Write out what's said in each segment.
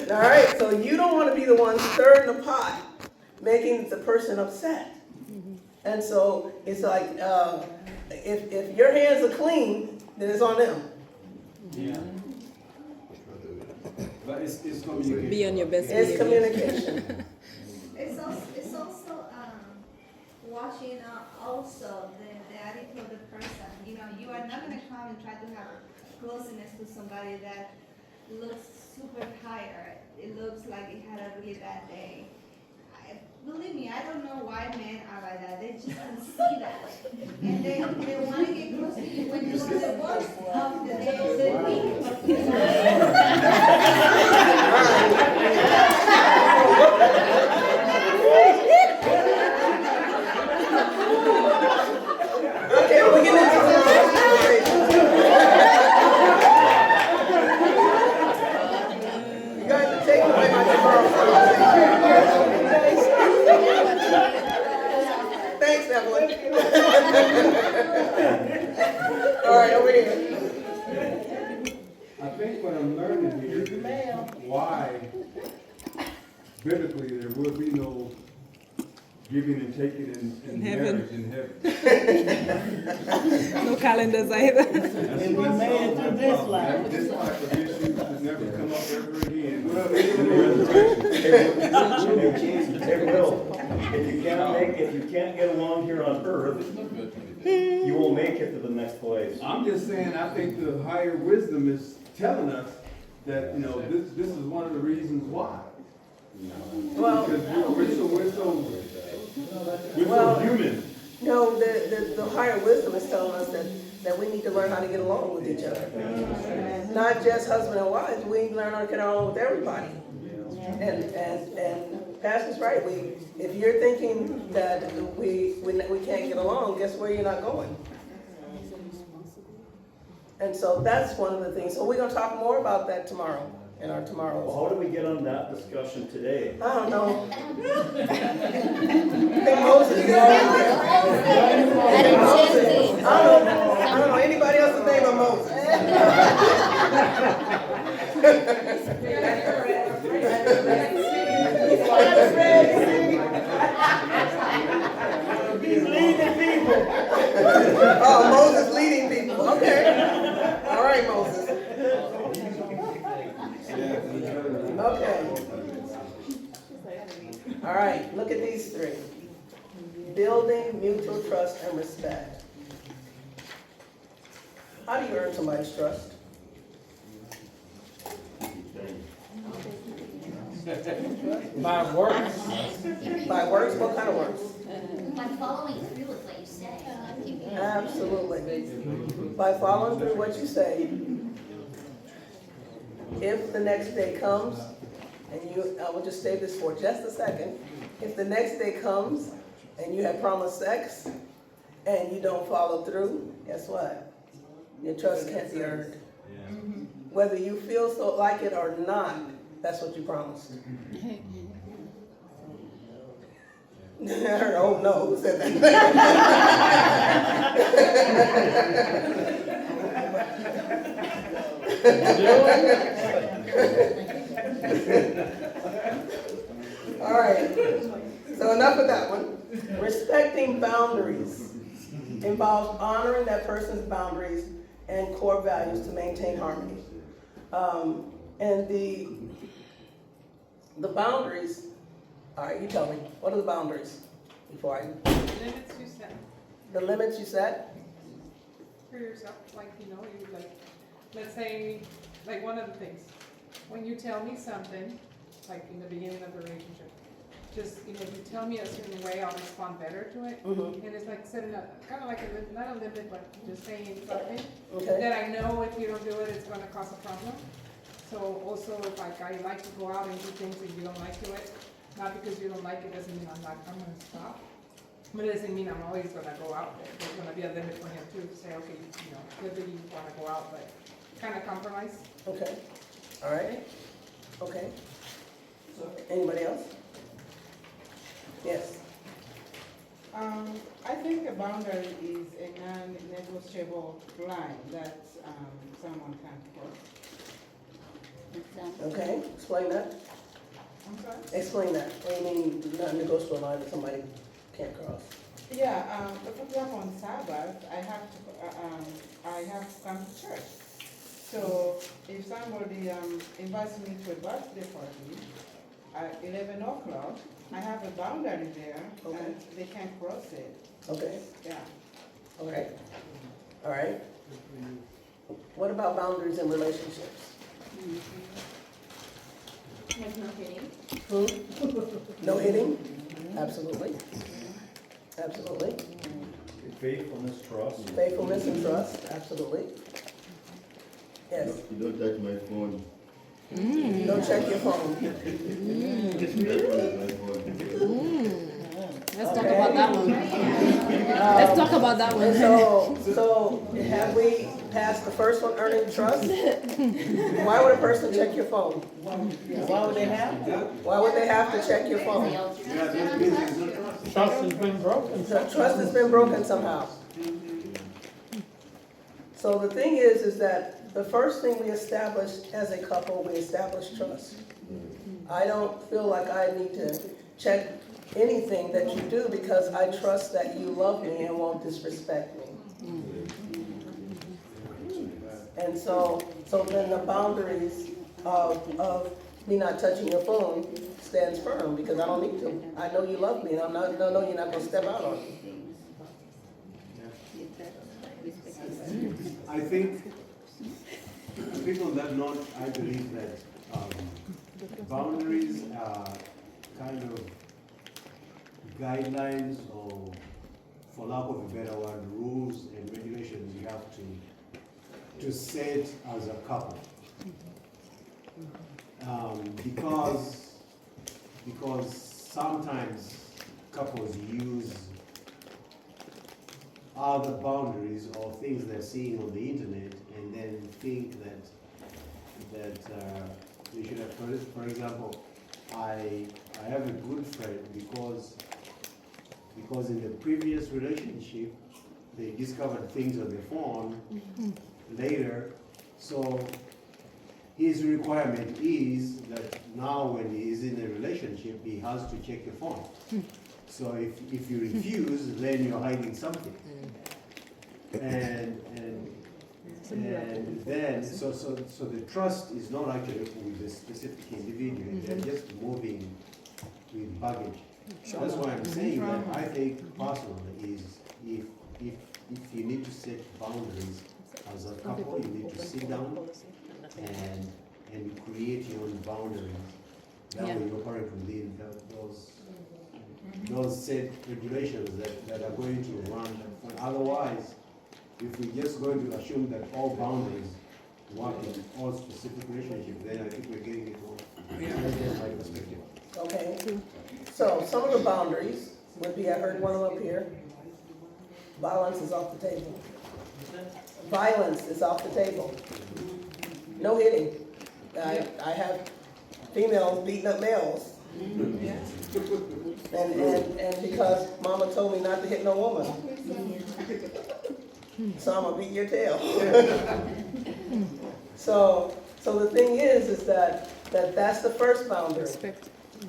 All right, so you don't want to be the one stirring the pot, making the person upset. And so it's like, if your hands are clean, then it's on them. Yeah. But it's communication. Be on your best It's behavior. communication. It's also watching also the attitude of the person. You know, you are not gonna come and try to have closeness to somebody that looks super tired. It looks like he had a really bad day. Believe me, I don't know why men are like that. They just can see that, and they want to get close to you when you're the worst of the day of the Okay, we get into some You guys are taking away my tomorrow conversation. Thanks, Evelyn. All right, over here. I think what I'm learning here is why biblically there will be no giving and taking in heaven. marriage in heaven. No calendars either. And we made it through this life. This type of issue should never come up ever again. In the resurrection. It will. If you can't get along here on earth, you won't make it to the next place. I'm just saying, I think the higher wisdom is telling us that, this is one of the reasons why. Well, Because we're so human. no, the higher wisdom is telling us that we need to learn how to get along with each other. Not just husband and wives, we need to learn how to get along with everybody. And Pastor's right, if you're thinking that we can't get along, guess where you're not going? And so that's one of the things. So we're gonna talk more about that tomorrow, in our Well, tomorrow. how do we get on that discussion today? I don't know. I think Moses is on there. I don't know anybody else's name but Moses. He's leading people. Oh, Moses leading people. Okay. All right, Moses. Okay. All right, look at these three. Building mutual trust and respect. How do you earn somebody's trust? By works. By works? What kind of works? By following through with what you say. Absolutely. By following through what you say. If the next day comes, and I will just say this for just a second. If the next day comes and you have promised sex and you don't follow through, guess what? Your trust can't be earned. Whether you feel so like it or not, that's what you promised. I heard, oh no, who said that? All right, so enough of that one. Respecting boundaries involves honoring that person's boundaries and core values to maintain harmony. And the boundaries, all right, you tell me, what are the boundaries before I? Limits you set The limits you set? for yourself, like, you like, let's say, like one of the things, when you tell me something, like in the beginning of the relationship, just, if you tell me a certain way, I'll respond better to it. Mm-hmm. And it's like setting a, kind of like not a limit, but just saying something Okay. that I know if you don't do it, it's gonna cause a problem. So also, if like I like to go out and do things and you don't like to it, not because you don't like it doesn't mean I'm gonna stop. But it doesn't mean I'm always gonna go out there. There's gonna be a limit for him too, to say, okay, whether you wanna go out, but kind of compromise. Okay, all right, okay. Anybody else? Yes. I think a boundary is a non-negotiable line that someone can't cross. Okay, explain that. I'm sorry? Explain that. What do you mean, not negotiable line that somebody can't cross? Yeah, for example, on Sabbath, I have to come to church. So if somebody invites me to a birthday party at 11 o'clock, I have a boundary there, Okay. and they can't cross it. Okay, Yeah. all right, all right. What about boundaries in relationships? Like no hitting. No hitting? Absolutely. Absolutely. Faithfulness, trust. Faithfulness and trust, absolutely. Yes, You don't touch my phone. don't check your phone. Just touch my phone. Let's talk Okay. about that one. Let's talk about that And one. so have we passed the first one, earning trust? Why would a person check your phone? Why would they have to? Why would they have to check your phone? Yeah, that means it's not trust. Trust has been broken. Trust has been broken somehow. So the thing is that the first thing we establish as a couple, we establish trust. I don't feel like I need to check anything that you do because I trust that you love me and won't disrespect me. And so then the boundaries of me not touching your phone stands firm because I don't need to. I know you love me and I know you're not gonna step out on me. I think on that note, I believe that boundaries are kind of guidelines or, for lack of a better word, rules and regulations you have to set as a couple. Because sometimes couples use other boundaries or things they're seeing on the internet and then think that they should have, for example, I have a good friend because in the previous relationship they discovered things on the phone later, so his requirement is that now when he is in a relationship he has to check the phone. So if you refuse, then you're hiding something. And then so the trust is not actually with a specific individual. They're just moving with baggage. That's why I'm saying that I think personally is if you need to set boundaries as a couple, you need to sit down and create your own boundaries. That way you operate within those set regulations that are going to run. Otherwise, if we're just going to assume that all boundaries work in all specific relationships, then I think we're getting it wrong. That's my perspective. Okay, so some of the boundaries would be, I heard one of them up here. Violence is off the table. Violence is off the table. No hitting. I have females beating up males. And because mama told me not to hit no woman. So I'm gonna beat your tail. So the thing is that's the first boundary.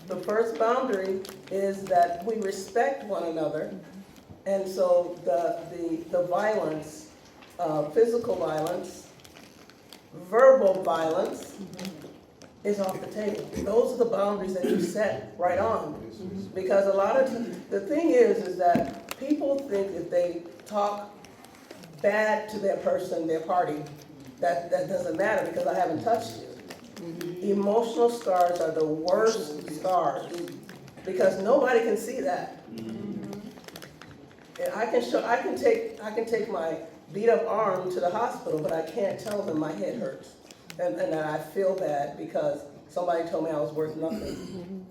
The first boundary is that we respect one another, and so the violence, physical violence, verbal violence is off the table. Those are the boundaries that you set right on. Because a lot of the thing is that people think if they talk bad to their person, their party, that doesn't matter because I haven't touched you. Emotional scars are the worst scars because nobody can see that. And I can take my beat up arm to the hospital, but I can't tell them my head hurts and that I feel bad because somebody told me I was worth nothing.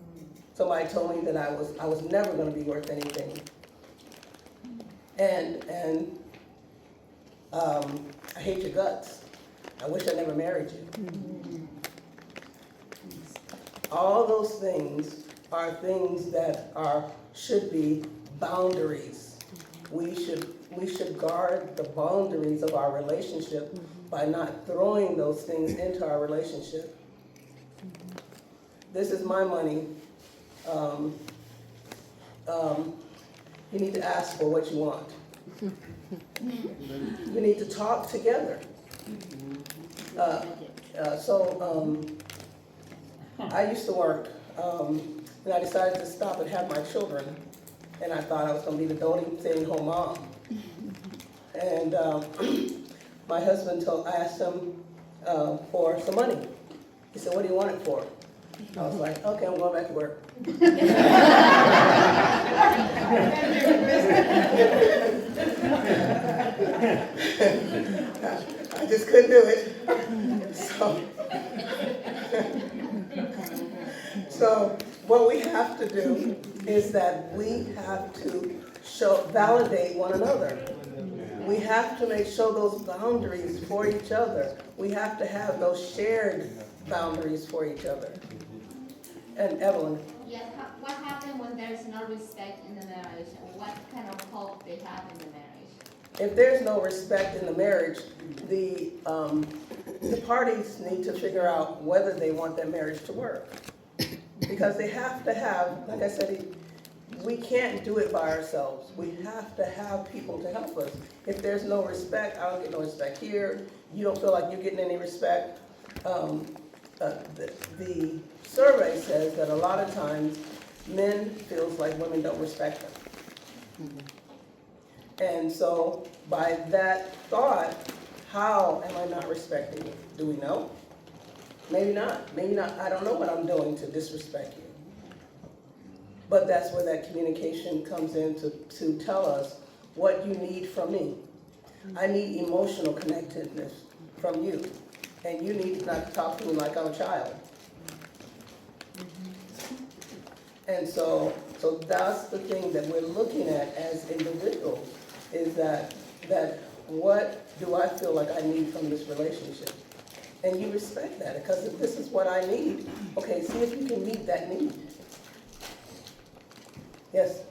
Somebody told me that I was never going to be worth anything. And I hate your guts. I wish I never married you. All those things are things that should be boundaries. We should guard the boundaries of our relationship by not throwing those things into our relationship. this is my money. You need to ask for what you want. You need to talk together. I used to work, and I decided to stop and have my children, and I thought I was gonna be the doting, staying-home mom. And my husband I asked him for some money. He said, "What do you want it for?" I was like, "Okay, I'm going back to work." I just couldn't do it. So what we have to do is that we have to validate one another. We have to show those boundaries for each other. We have to have those shared boundaries for each other. And Evelyn? Yeah, what happens when there's no respect in the marriage? What kind of hope they have in the marriage? If there's no respect in the marriage, the parties need to figure out whether they want that marriage to work. Because they have to have, like I said, we can't do it by ourselves. We have to have people to help us. If there's no respect, I don't get no respect here. You don't feel like you're getting any respect. The survey says that a lot of times men feels like women don't respect them. And so by that thought, how am I not respecting you? Do we know? Maybe not. Maybe not. I don't know what I'm doing to disrespect you. But that's where that communication comes in to tell us what you need from me. I need emotional connectedness from you. And you need not to talk to me like I'm a child. And so that's the thing that we're looking at as individuals, is that what do I feel like I need from this relationship? And you respect that, because if this is what I need, okay, see if you can meet that need. Yes,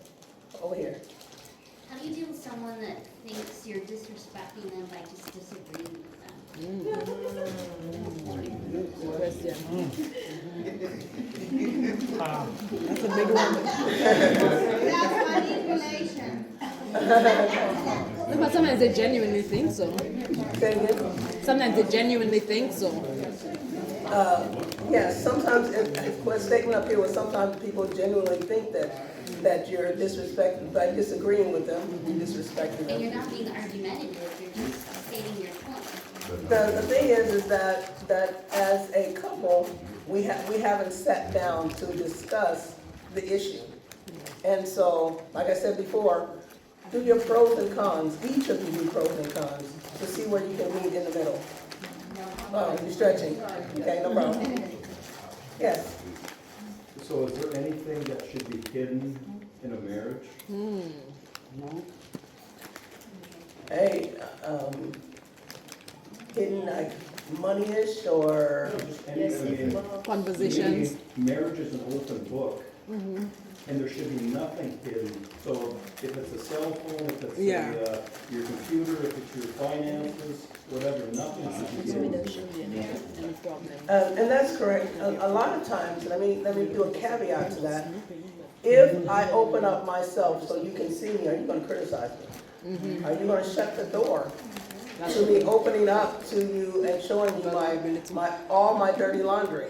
over here. How do you deal with someone that thinks you're disrespecting them by just disagreeing with them? That's a big one. That's manipulation. No, but sometimes they genuinely think so. Say it again. Sometimes they genuinely think so. Yes, sometimes, a statement up here was sometimes people genuinely think that you're disrespecting, by disagreeing with them, you're disrespecting And them. you're not being argumentative, you're just stating your point. The thing is that as a couple, we haven't sat down to discuss the issue. And so, like I said before, do your pros and cons, each of you do pros and cons, to see where you can meet in the middle. Oh, you're stretching, okay, no problem. Yes, So is there anything that should be hidden in a marriage? hey, hidden like money-ish or, Conversations. Marriage is an open book. And there should be nothing hidden. So if it's a cell phone, if it's your computer, if it's your finances, whatever, nothing should be hidden. and that's correct. A lot of times, let me do a caveat to that. If I open up myself so you can see me, are you gonna criticize me? Are you gonna shut the door to me opening up to you and showing you all my dirty laundry?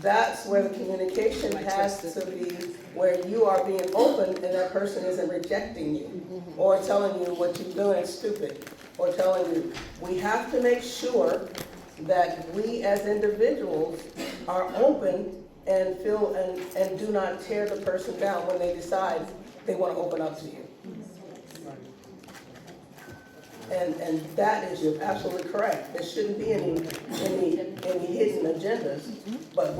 That's where the communication has to be, where you are being open and that person isn't rejecting you or telling you what you're doing is stupid, or telling you. We have to make sure that we as individuals are open and feel and do not tear the person down when they decide they want to open up to you. And that is, you're absolutely correct. There shouldn't be any hidden agendas, but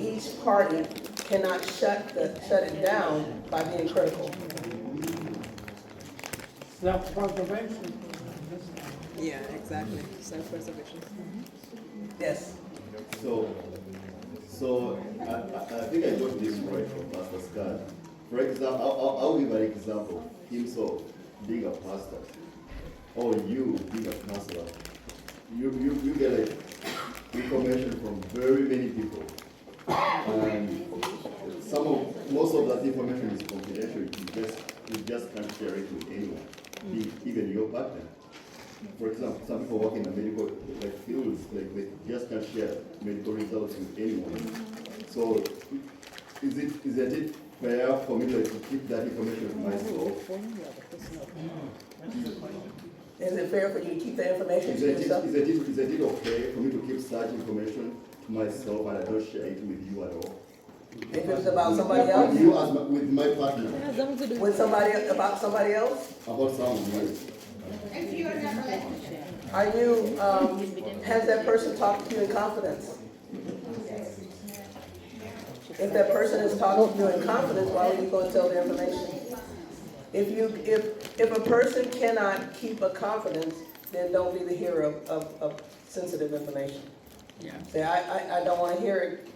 each party cannot shut it down by being critical. Self-preservation. Yeah, exactly. Self-preservation. Yes. So I think I got this right from Pastor Scott. For example, I'll give an example. Himself being a pastor, or you being a counselor, you get information from very many people. most of that information is confidential. You just can't share it with anyone, even your partner. For example, some people work in the medical fields, they just can't share medical results with anyone. So, is it fair for me to keep that information to myself? Is it fair for you to keep that information Is to yourself? it okay for me to keep such information to myself and I don't share it with you at all? If it's about somebody else? With you as with my partner. With somebody, about somebody else? About someone else. If you're in a relationship. Are you, has that person talked to you in confidence? If that person is talking to you in confidence, why would you go and tell the information? If a person cannot keep a confidence, then don't be the hero of sensitive information. Yeah. Say, I don't wanna hear it,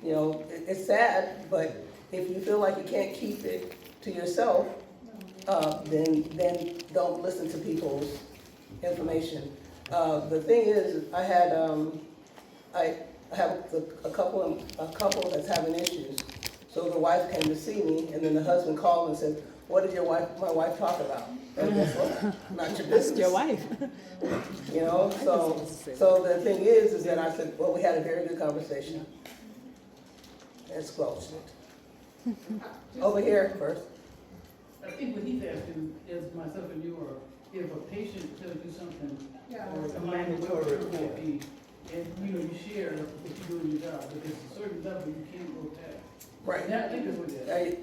you know, it's sad, but if you feel like you can't keep it to yourself, then don't listen to people's information. The thing is, I have a couple that's having issues. So the wife came to see me, and then the husband called and said, "What did my wife talk about?" And guess what? Not your business. Your wife. You know, so the thing is that I said, well, we had a very good conversation. It's closed. Over here first. I think what he's asking is myself and you, or if a patient tells you something, or a mandatory report, and you share what you do in your job, but there's a certain level you can't go past. Right. And I think that's what it is.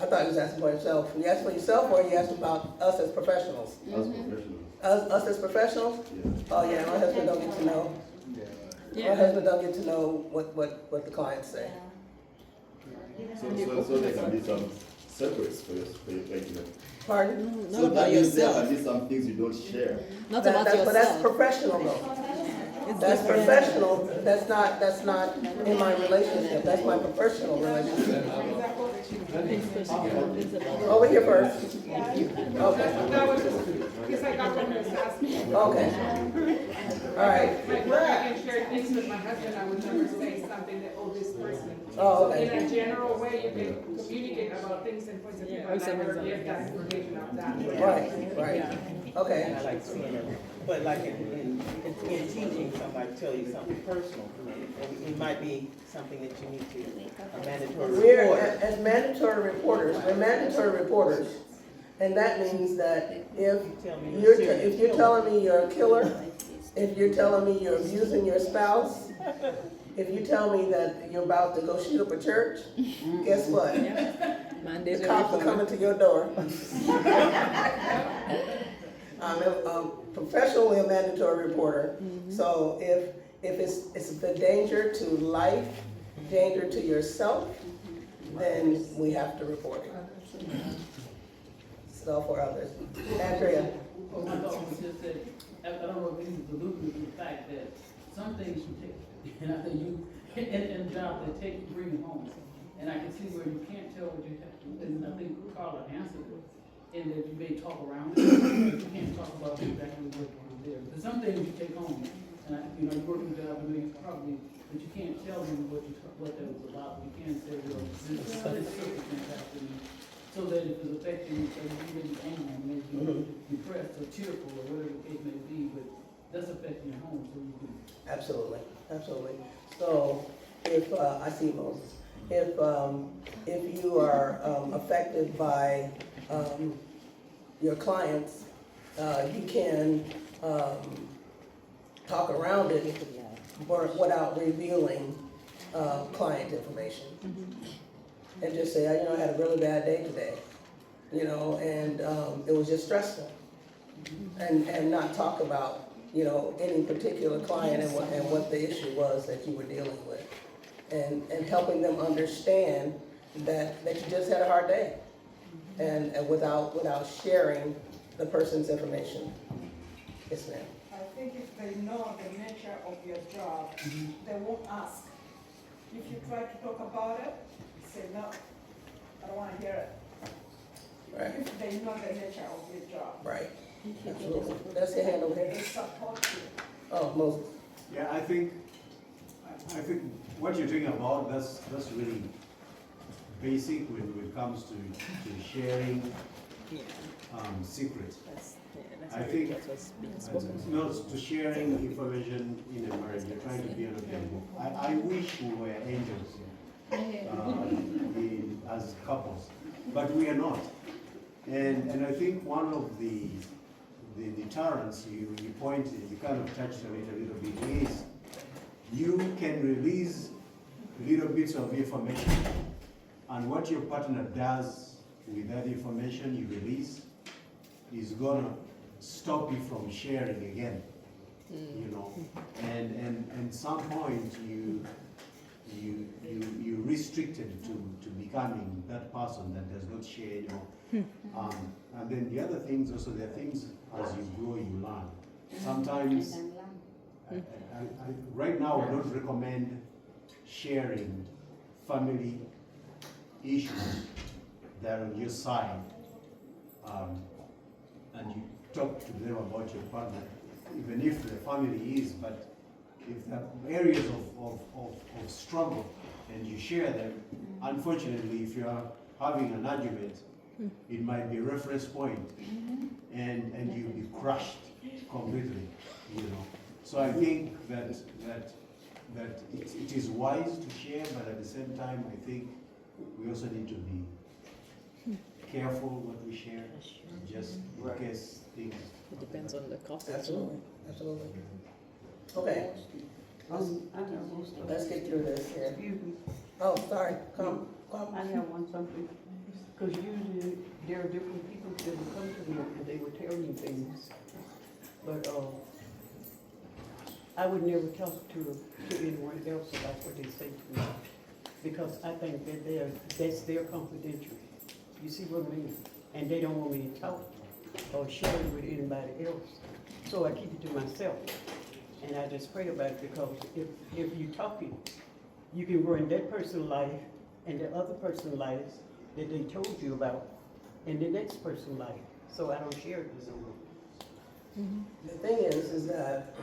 I thought he was asking for himself. You asked for yourself, or you asked about us as professionals? As professionals. Us as professionals? Yeah. Oh, yeah, my husband don't get to know. My husband don't get to know what the clients say. So there can be some separate space for your thinking. Pardon? Not about yourself. There can be some things you don't share. Not about But that's yourself. professional though. That's professional, that's not in my relationship, that's my professional relationship. Over here first. Okay, That was because I got what he was asking. okay. All right. Like, where I can share things with my husband, I would never say something that, oh, this person. Oh, In okay. a general way, you can communicate about things and points of view, but never give that information out that way. Right. Okay. I like seeing it, but like in teaching, somebody tell you something personal, it might be something that you need to, a mandatory We're, report. as mandatory reporters, we're mandatory reporters. And that means that if you're telling me you're a killer, if you're telling me you're abusing your spouse, if you tell me that you're about to go shoot up a church, guess what? The cops are coming to your door. I'm professionally a mandatory reporter. So if it's a danger to life, danger to yourself, then we have to report it. So for others. Andrea. Well, my thought was just that, I don't know if he's alluding to the fact that some things you take, and I think you, in jobs that take, bring it home. And I can see where you can't tell what you have to, and I think Carla answered it, and that you may talk around it, but you can't talk about exactly what was there. There's some things you take home, and you work in a job, and you probably, but you can't tell them what that was about. You can't say, well, this circumstance happened, so that if it's affecting you, so you may be angry, maybe depressed or tearful or whatever the case may be, but that's affecting your home, so you can. Absolutely. So if, I see Moses, if you are affected by your clients, you can talk around it without revealing client information. And just say, I had a really bad day today, and it was just stressful. And not talk about, any particular client and what the issue was that you were dealing with. And helping them understand that you just had a hard day. And without sharing the person's information. Yes, ma'am. I think if they know the nature of your job, they won't ask. If you try to talk about it, say, no, I don't want to hear it. Right. If they know the nature of your job. Right. Absolutely. That's your hand over They there. support you. Oh, Moses. Yeah, I think what you're talking about, that's really basic when it comes to sharing Yeah, secrets. that's I already think what was being It's spoken. not to sharing information in a marriage, you're trying to be unavailable. I wish we were angels as couples, but we are not. And I think one of the deterrents you pointed, you kind of touched on it a little bit, is you can release little bits of information, and what your partner does with that information you release is gonna stop you from sharing again, you know. And some point you restricted to becoming that person that does not share anymore. And then the other things also, there are things as you grow you learn. Sometimes, right now I don't recommend sharing family issues that are on your side, and you talk to them about your partner, even if the family is, but if there are areas of struggle and you share them, unfortunately, if you are having an argument, it might be a reference point, and you'll be crushed completely, you know. So I think that it is wise to share, but at the same time, I think we also need to be careful what we share, just in case things. It depends on the cost. Absolutely, absolutely. Okay, I have let's get through this here. excuse me, Oh, sorry, come. I have one something, because usually there are different people that will come to me and they will tell me things. But, I would never talk to anyone else about what they say to me, because I think that that's their confidential. You see what I mean? And they don't want me to talk or share it with anybody else. So I keep it to myself. And I just pray about it, because if you're talking, you can ruin that person's life and the other person's life that they told you about, and the next person's life. So I don't share it with someone. The thing is that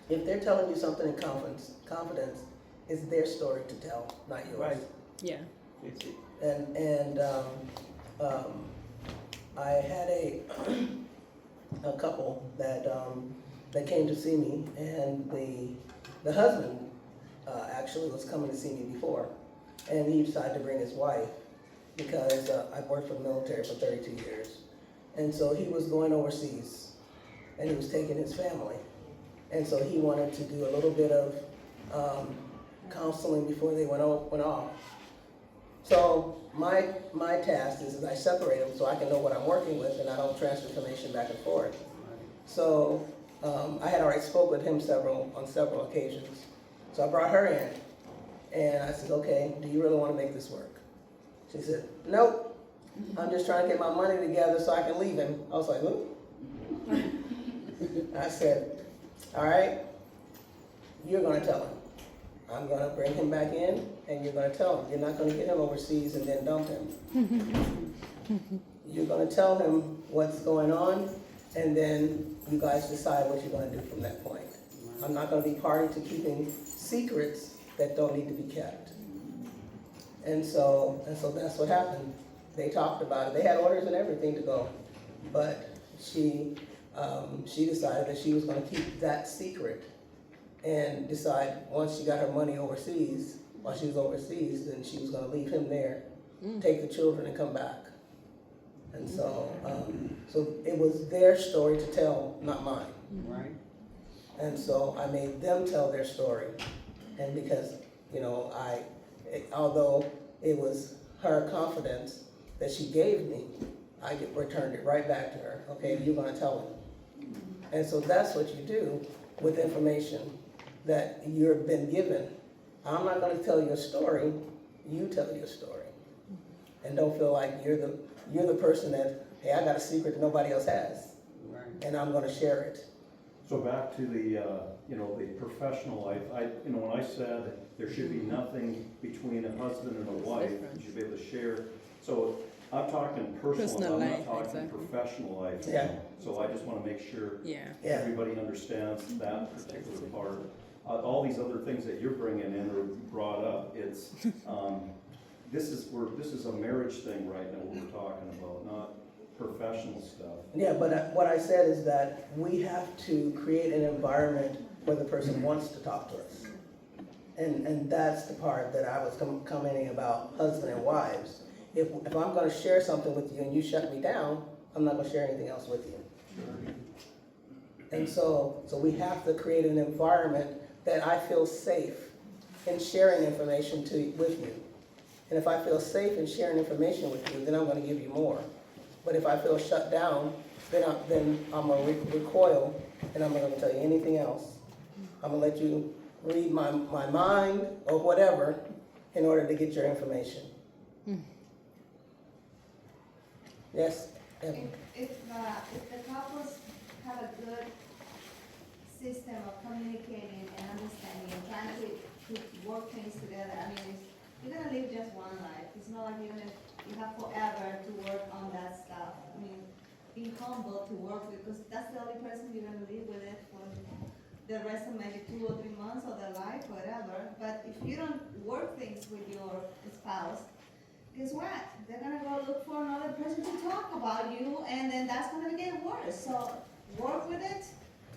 if they're telling you something in confidence, it's their story to tell, not yours. Right. Yeah. That's it. And I had a couple that came to see me, and the husband actually was coming to see me before, and he decided to bring his wife because I've worked for the military for 32 years, and so he was going overseas, and he was taking his family, and so he wanted to do a little bit of counseling before they went off. So my task is I separate them so I can know what I'm working with and I don't transfer information back and forth. So I had already spoke with him on several occasions. So I brought her in and I said, okay, do you really want to make this work? She said, nope, I'm just trying to get my money together so I can leave him. I was like, who? I said, all right, you're going to tell him. I'm going to bring him back in, and you're going to tell him. You're not going to get him overseas and then dump him. You're going to tell him what's going on, and then you guys decide what you're going to do from that point. I'm not going to be party to keeping secrets that don't need to be kept. And so that's what happened. They talked about it. They had orders and everything to go, but she decided that she was going to keep that secret and decide once she got her money overseas, while she was overseas, then she was going to leave him there, take the children and come back. And so it was their story to tell, not mine. Right. And so I made them tell their story. And because, although it was her confidence that she gave me, I returned it right back to her. Okay, you're going to tell him. And so that's what you do with information that you've been given. I'm not going to tell your story. You tell your story, and don't feel like you're the person that, hey, I got a secret that nobody else has, Right. and I'm going to share it. So back to the, the professional life, when I said there should be nothing between a husband and a wife, you should be able to share. So I'm talking personal, I'm not talking professional life. Yeah. So I just want to make sure Yeah. everybody understands that particular part. All these other things that you're bringing in are brought up. It's, this is a marriage thing right now, what we're talking about, not professional stuff. Yeah, but what I said is that we have to create an environment where the person wants to talk to us. And that's the part that I was commenting about husband and wives. If I'm gonna share something with you and you shut me down, I'm not gonna share anything else with you. And so we have to create an environment that I feel safe in sharing information with you. And if I feel safe in sharing information with you, then I'm gonna give you more. But if I feel shut down, then I'm gonna recoil, and I'm not gonna tell you anything else. I'm gonna let you read my mind or whatever in order to get your information. Yes? Evan? If the couples have a good system of communicating and understanding and trying to work things together, I mean, you're gonna live just one life. It's not like you have forever to work on that stuff. I mean, be humble to work with, because that's the only person you're gonna live with it for the rest of maybe 2 or 3 months of their life, whatever. But if you don't work things with your spouse, guess what? They're gonna go look for another person to talk about you, and then that's gonna get worse. So work with it,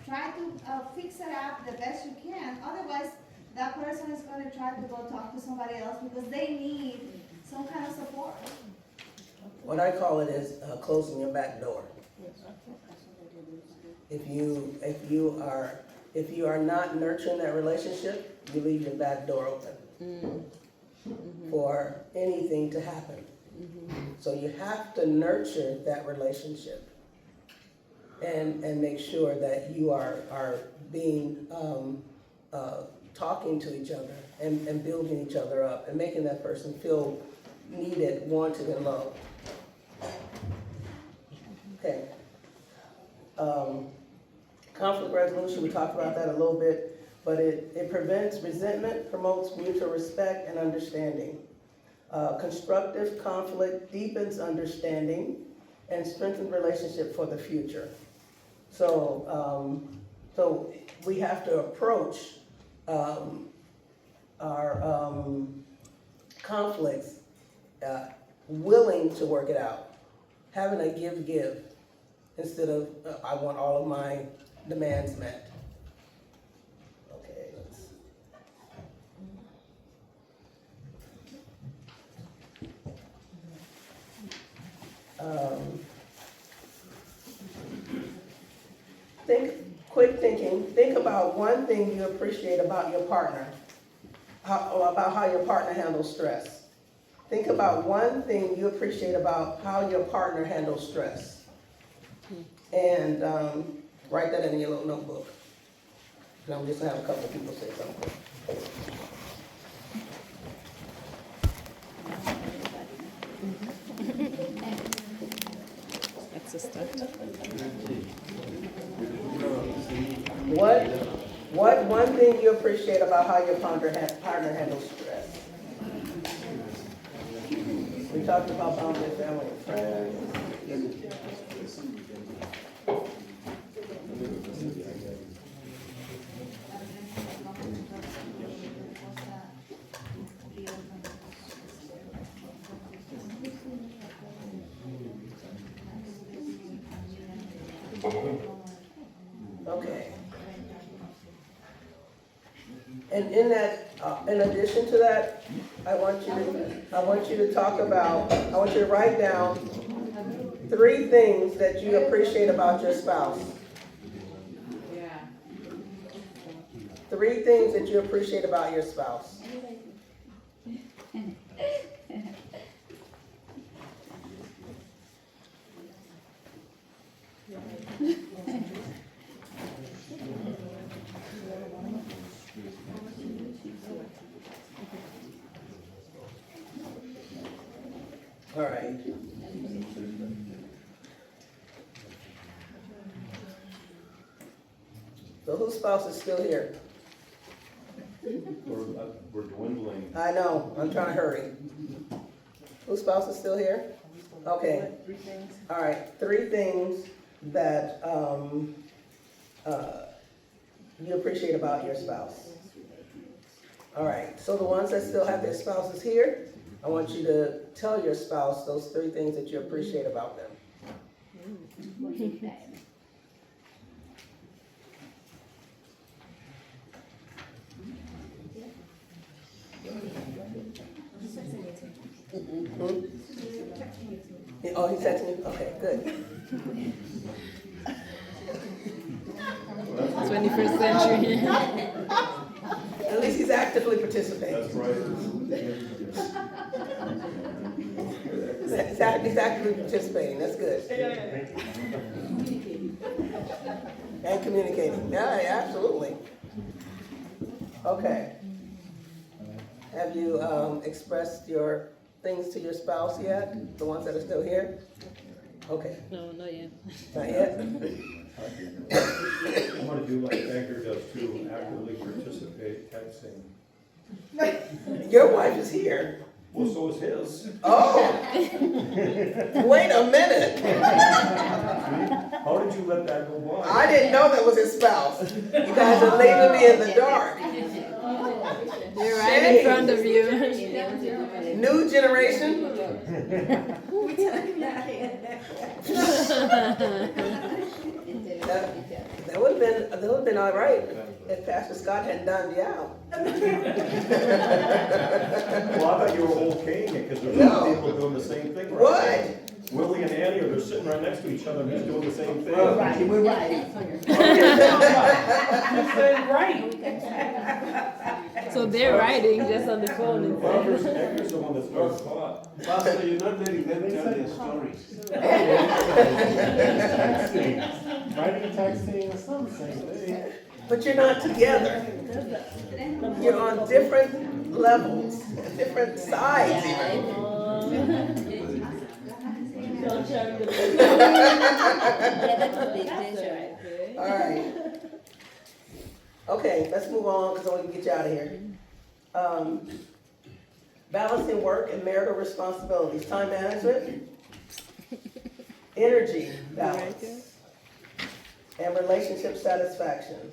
try to fix it up the best you can. Otherwise, that person is gonna try to go talk to somebody else because they need some kind of support. What I call it is closing your back door. If you are not nurturing that relationship, you leave your back door open for anything to happen. So you have to nurture that relationship and make sure that you are being talking to each other and building each other up and making that person feel needed, wanted, and loved. Okay. Conflict resolution, we talked about that a little bit, but it prevents resentment, promotes mutual respect and understanding. Constructive conflict deepens understanding and strengthens relationship for the future. So we have to approach our conflicts willing to work it out, having a give instead of I want all of my demands met. Okay, quick thinking. Think about one thing you appreciate about your partner, about how your partner handles stress. Think about one thing you appreciate about how your partner handles stress. And write that in your little notebook. And I'm just gonna have a couple of people say something. That's a start. What one thing you appreciate about how your partner handles stress? We talked about boundary, family, and friends. Okay. And in addition to that, I want you to write down 3 things that you appreciate about your spouse. 3 things that you appreciate about your spouse. All right. So whose spouse is still here? We're dwindling. I know, I'm trying to hurry. Whose spouse is still here? Okay. All right, 3 things that you appreciate about your spouse. All right, so the ones that still have their spouses here, I want you to tell your spouse those 3 things that you appreciate about them. Oh, he's texting you? Okay, good. 21st century. At least he's actively participating. That's right. He's actively participating, that's good. And communicating, yeah, absolutely. Okay. Have you expressed your things to your spouse yet? The ones that are still here? Okay, No, not yet. not yet? I'm gonna do like Edgar does too, actively participate texting. Your wife is here. Well, so is his. Oh! Wait a minute. How did you let that go by? I didn't know that was his spouse. You guys are leaving me in the dark. They're right in front of you. New generation? That would have been all right if Pastor Scott hadn't done you out. Well, I thought you were okaying it, because there's No. other people doing the same thing. Right? What? Willie and Annie, they're sitting right next to each other, and just doing the same thing. We're right. So they're writing just on the phone. Edgar's the one that starts caught. Pastor, you're not letting them tell their stories. Writing, texting, it's not the same thing. But you're not together. You're on different levels, different sides even. All right. Okay, let's move on because I want to get you out of here. Balancing work and marital responsibilities, time management, energy balance, and relationship satisfaction.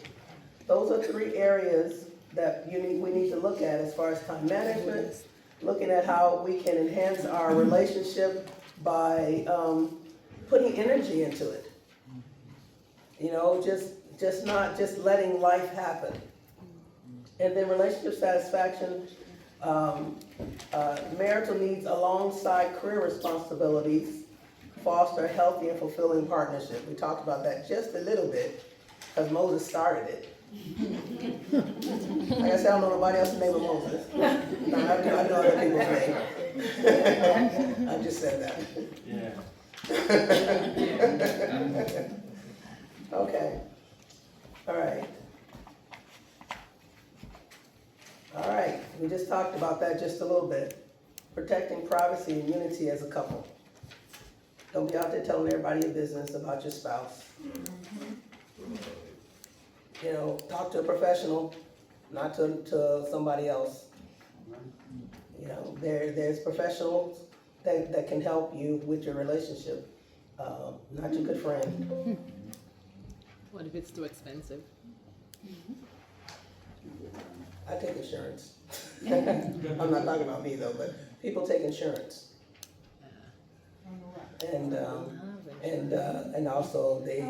Those are 3 areas that we need to look at as far as time management, looking at how we can enhance our relationship by putting energy into it. You know, just not just letting life happen. And then relationship satisfaction, marital needs alongside career responsibilities foster a healthy and fulfilling partnership. We talked about that just a little bit because Moses started it. Like I said, I don't know nobody else's name but Moses. No, I know other people's names. I just said that. Yeah. Okay. All right. All right. We just talked about that just a little bit. Protecting privacy and unity as a couple. Don't be out there telling everybody your business about your spouse. You know, talk to a professional, not to somebody else. You know, there's professionals that can help you with your relationship, not your good friend. What if it's too expensive? I take insurance. I'm not talking about me though, but people take insurance. And also they,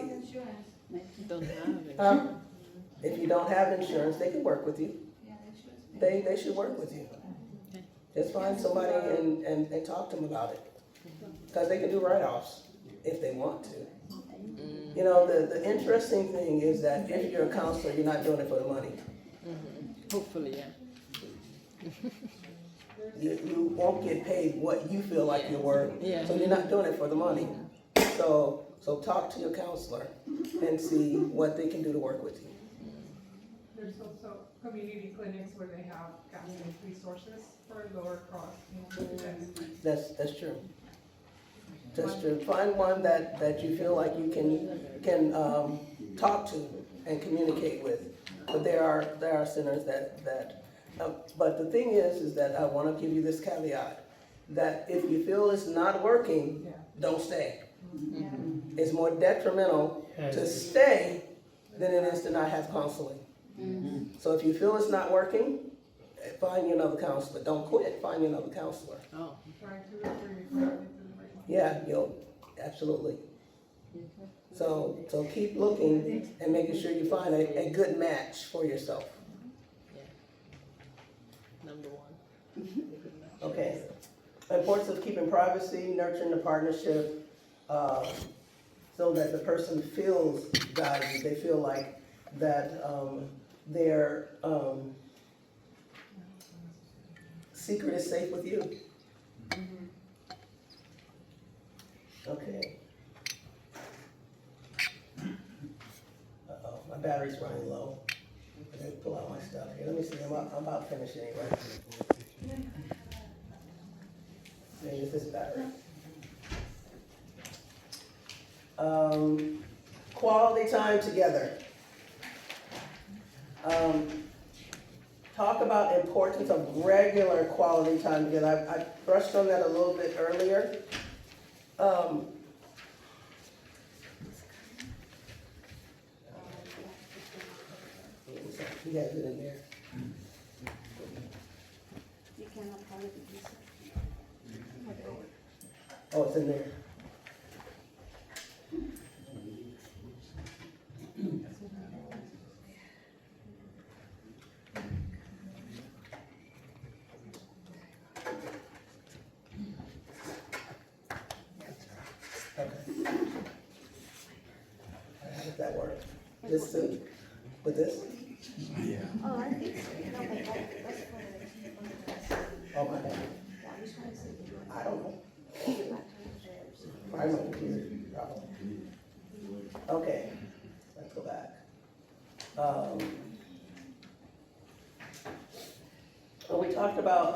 Don't have it. if you don't have insurance, they can work with you. They should work with you. Just find somebody and talk to them about it. Because they can do write-offs if they want to. You know, the interesting thing is that if you're a counselor, you're not doing it for the money. Hopefully, yeah. You won't get paid what you feel like you're worth, Yeah. so you're not doing it for the money. So talk to your counselor and see what they can do to work with you. There's also community clinics where they have counseling resources for lower cost. That's true. That's true. Find one that you feel like you can talk to and communicate with. But there are centers that but the thing is that I want to give you this caveat, that if you feel it's not working, don't stay. It's more detrimental to stay than it is to not have counseling. So if you feel it's not working, find you another counselor. Don't quit, find you another counselor. Oh. Trying to look for me, find it in the right one. Yeah, absolutely. So keep looking and making sure you find a good match for yourself. Number one. Okay. Importance of keeping privacy, nurturing the partnership, so that the person feels valued. They feel like that their secret is safe with you. Okay. Uh-oh, my battery's running low. I didn't pull out my stuff here. Let me see, I'm about finished anyway. Maybe it's this battery. Quality time together. Talk about importance of regular quality time together. I brushed on that a little bit earlier. You guys get in there. You cannot probably do this. Oh, it's in there. How does that work? This too? With this? Oh, I think so. No, but that's for Oh, my bad. I don't know. Probably my computer, probably. Okay, let's go back. Well, we talked about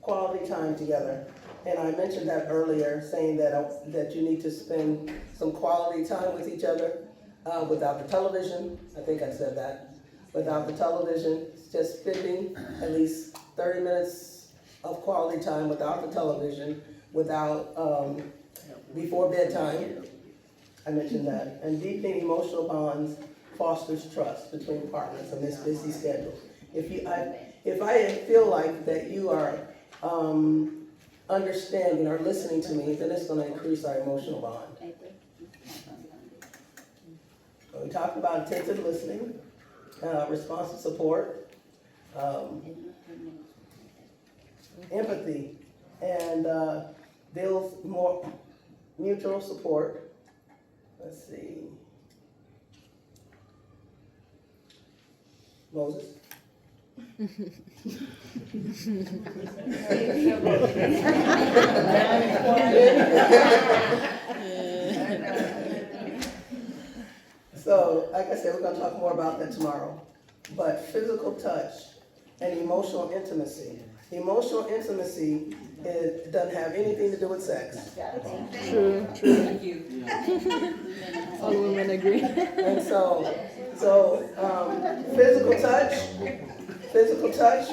quality time together, and I mentioned that earlier, saying that that you need to spend some quality time with each other without the television. I think I said that. Without the television, just spending at least 30 minutes of quality time without the television, without before bedtime. I mentioned that. And deepening emotional bonds fosters trust between partners in this busy schedule. If I feel like that you are understanding or listening to me, then it's going to increase our emotional bond. We talked about attentive listening, responsive support, empathy, and builds more mutual support. Let's see. Moses? So, like I said, we're going to talk more about that tomorrow. But physical touch and emotional intimacy. Emotional intimacy doesn't have anything to do with sex. True. Thank you. All women agree. And so physical touch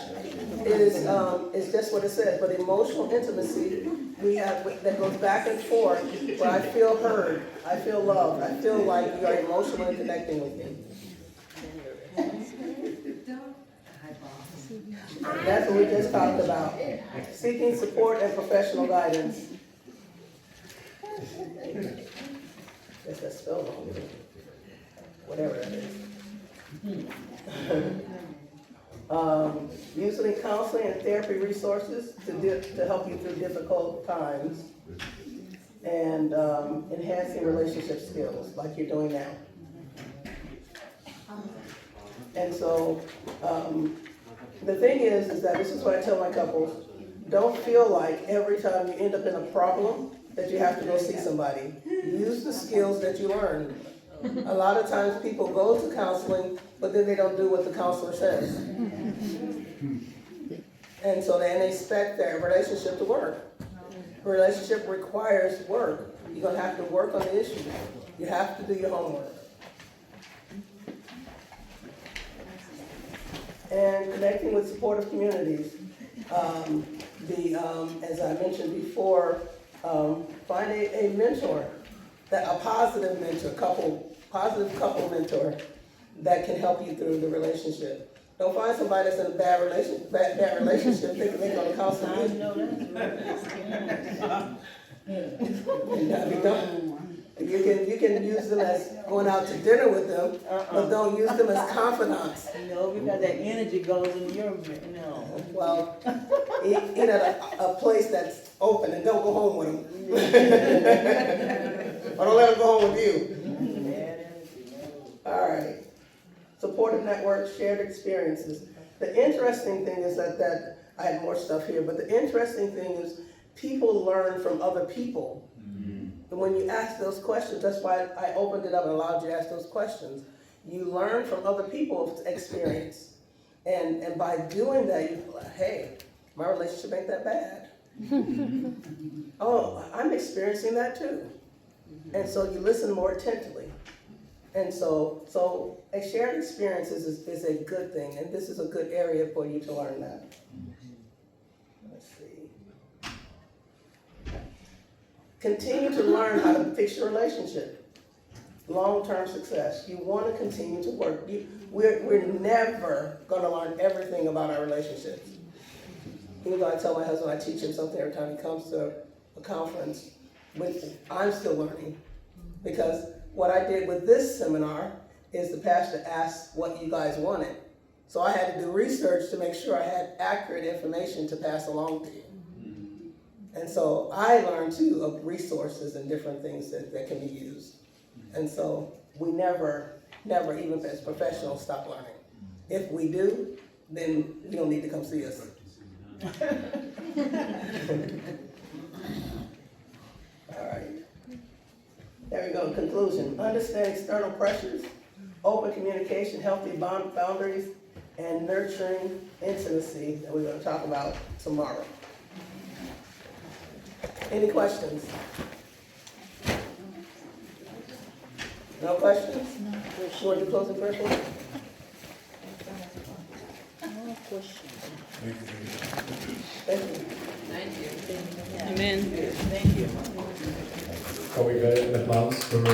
is just what it says. But emotional intimacy, we have that goes back and forth, where I feel heard, I feel loved, I feel like you are emotionally connecting with me. And that's what we just talked about. Seeking support and professional guidance. Guess that's spelled wrong. Whatever that is. Using counseling and therapy resources to help you through difficult times. And enhancing relationship skills like you're doing now. And so, the thing is that this is what I tell my couples, don't feel like every time you end up in a problem that you have to go see somebody. Use the skills that you learned. A lot of times people go to counseling, but then they don't do what the counselor says. And so then they expect their relationship to work. A relationship requires work. You're going to have to work on the issue. You have to do your homework. And connecting with supportive communities. As I mentioned before, find a mentor, a positive mentor, positive couple mentor that can help you through the relationship. Don't find somebody that's in a bad relationship thinking they're gonna counsel I you. know that's right. You can use them as going out to dinner with them, but don't use them as confidants. No, because that energy goes in your, no. Well, eat at a place that's open and don't go home with them. Or don't let them go home with you. Bad energy, no. All right. Supportive networks, shared experiences. The interesting thing is that I had more stuff here, but the interesting thing is people learn from other people. And when you ask those questions, that's why I opened it up and allowed you to ask those questions. You learn from other people's experience. And by doing that, you like, hey, my relationship ain't that bad. Oh, I'm experiencing that too. And so you listen more attentively. And so a shared experience is a good thing, and this is a good area for you to learn that. Let's see. Continue to learn how to fix your relationship. Long-term success. You want to continue to work. We're never going to learn everything about our relationships. Even though I tell my husband I teach him something every time he comes to a conference, I'm still learning. Because what I did with this seminar is the pastor asked what you guys wanted. So I had to do research to make sure I had accurate information to pass along to you. And so I learned too of resources and different things that can be used. And so we never, even as professionals, stop learning. If we do, then you don't need to come see us. All right. There we go, conclusion. Understand external pressures, open communication, healthy boundaries, and nurturing intimacy that we're going to talk about tomorrow. Any questions? No questions? No questions. You want to do closing prayer, please? No questions. Thank you. Amen. Thank you. Kan we get applaus for the